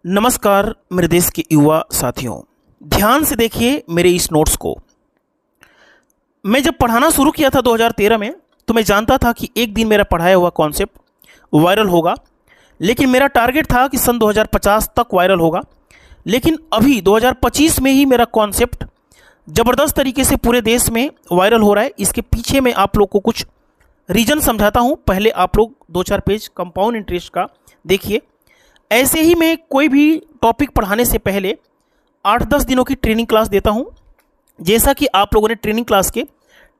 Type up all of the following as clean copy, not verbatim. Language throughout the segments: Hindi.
नमस्कार मेरे देश के युवा साथियों, ध्यान से देखिए मेरे इस नोट्स को। मैं जब पढ़ाना शुरू किया था 2013 में, तो मैं जानता था कि एक दिन मेरा पढ़ाया हुआ कॉन्सेप्ट वायरल होगा, लेकिन मेरा टारगेट था कि सन 2050 तक वायरल होगा। लेकिन अभी 2025 में ही मेरा कॉन्सेप्ट ज़बरदस्त तरीके से पूरे देश में वायरल हो रहा है। इसके पीछे मैं आप लोग को कुछ रीज़न समझाता हूँ। पहले आप लोग 2-4 पेज कंपाउंड इंटरेस्ट का देखिए। ऐसे ही मैं कोई भी टॉपिक पढ़ाने से पहले 8-10 दिनों की ट्रेनिंग क्लास देता हूं। जैसा कि आप लोगों ने ट्रेनिंग क्लास के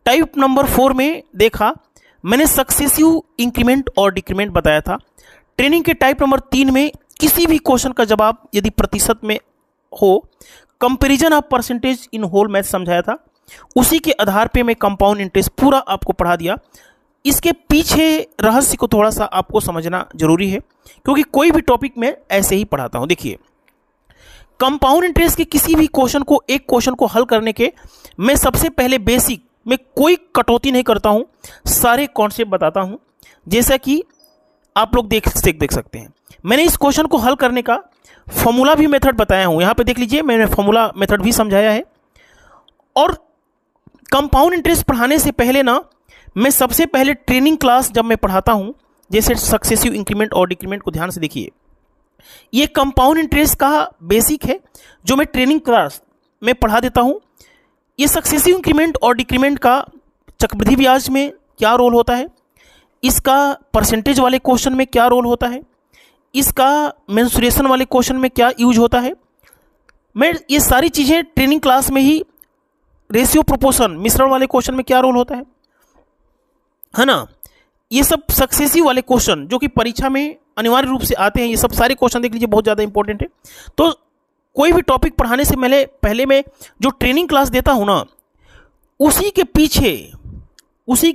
टाइप नंबर 4 में देखा, मैंने सक्सेसिव इंक्रीमेंट और डिक्रीमेंट बताया था। ट्रेनिंग के टाइप नंबर 3 में किसी भी क्वेश्चन का जवाब यदि प्रतिशत में हो, comparison of percentage in whole math समझाया था। उसी के आधार पे मैं कंपाउंड इंटरेस्ट पूरा आपको पढ़ा दिया। इसके पीछे रहस्य को थोड़ा सा आपको समझना जरूरी है, क्योंकि कोई भी टॉपिक में ऐसे ही पढ़ाता हूं। देखिए, कंपाउंड इंटरेस्ट के किसी भी क्वेश्चन को, एक क्वेश्चन को हल करने के मैं सबसे पहले बेसिक में कोई कटौती नहीं करता हूं, सारे कॉन्सेप्ट बताता हूं। जैसा कि आप लोग देख सकते हैं, मैंने इस क्वेश्चन को हल करने का फॉर्मूला भी मेथड बताया हूं। यहां पे देख लीजिए, मैंने फॉर्मूला मेथड भी समझाया है। और कंपाउंड इंटरेस्ट पढ़ाने से पहले ना, मैं सबसे पहले ट्रेनिंग क्लास जब मैं पढ़ाता हूं, जैसे सक्सेसिव इंक्रीमेंट और डिक्रीमेंट को ध्यान से देखिए। ये कंपाउंड इंटरेस्ट का बेसिक है जो मैं ट्रेनिंग क्लास में पढ़ा देता हूं। ये सक्सेसिव इंक्रीमेंट और डिक्रीमेंट का चक्रवृद्धि ब्याज में क्या रोल होता है, इसका परसेंटेज वाले क्वेश्चन में क्या रोल होता है, इसका मेंसुरेशन वाले क्वेश्चन में क्या यूज होता है, मैं ये सारी चीज़ें ट्रेनिंग क्लास में ही, रेशियो प्रोपोर्शन मिश्रण वाले क्वेश्चन में क्या रोल होता है ना, ये सब सक्सेसिव वाले क्वेश्चन जो कि परीक्षा में अनिवार्य रूप से आते हैं, ये सब सारे क्वेश्चन देख लीजिए, बहुत ज़्यादा इंपॉर्टेंट है। तो कोई भी टॉपिक पढ़ाने से पहले मैं जो ट्रेनिंग क्लास देता हूँ ना, उसी के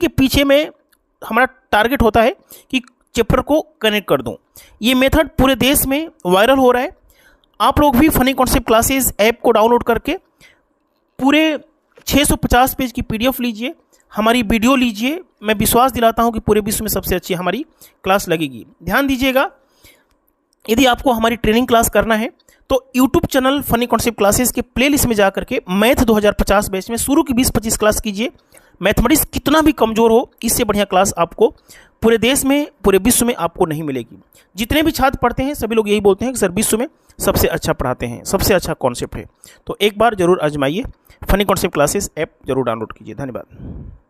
पीछे में हमारा टारगेट होता है कि चैप्टर को कनेक्ट कर दूँ। ये मेथड पूरे देश में वायरल हो रहा है। आप लोग भी फनी कॉन्सेप्ट क्लासेस ऐप को डाउनलोड करके पूरे 650 पेज की PDF लीजिए, हमारी वीडियो लीजिए। मैं विश्वास दिलाता हूं कि पूरे विश्व में सबसे अच्छी हमारी क्लास लगेगी। ध्यान दीजिएगा, यदि आपको हमारी ट्रेनिंग क्लास करना है तो YouTube channel funny concept classes के प्लेलिस्ट में जाकर के मैथ 2050 बैच में शुरू की 20-25 क्लास कीजिए। मैथमेटिक्स कितना भी कमज़ोर हो, इससे बढ़िया क्लास आपको पूरे देश में, पूरे विश्व में आपको नहीं मिलेगी। जितने भी छात्र पढ़ते हैं सभी लोग यही बोलते हैं कि सर विश्व में सबसे अच्छा पढ़ाते हैं, सबसे अच्छा कॉन्सेप्ट है। तो एक बार जरूर आजमाइए, फनी कॉन्सेप्ट क्लासेस ऐप जरूर डाउनलोड कीजिए। धन्यवाद।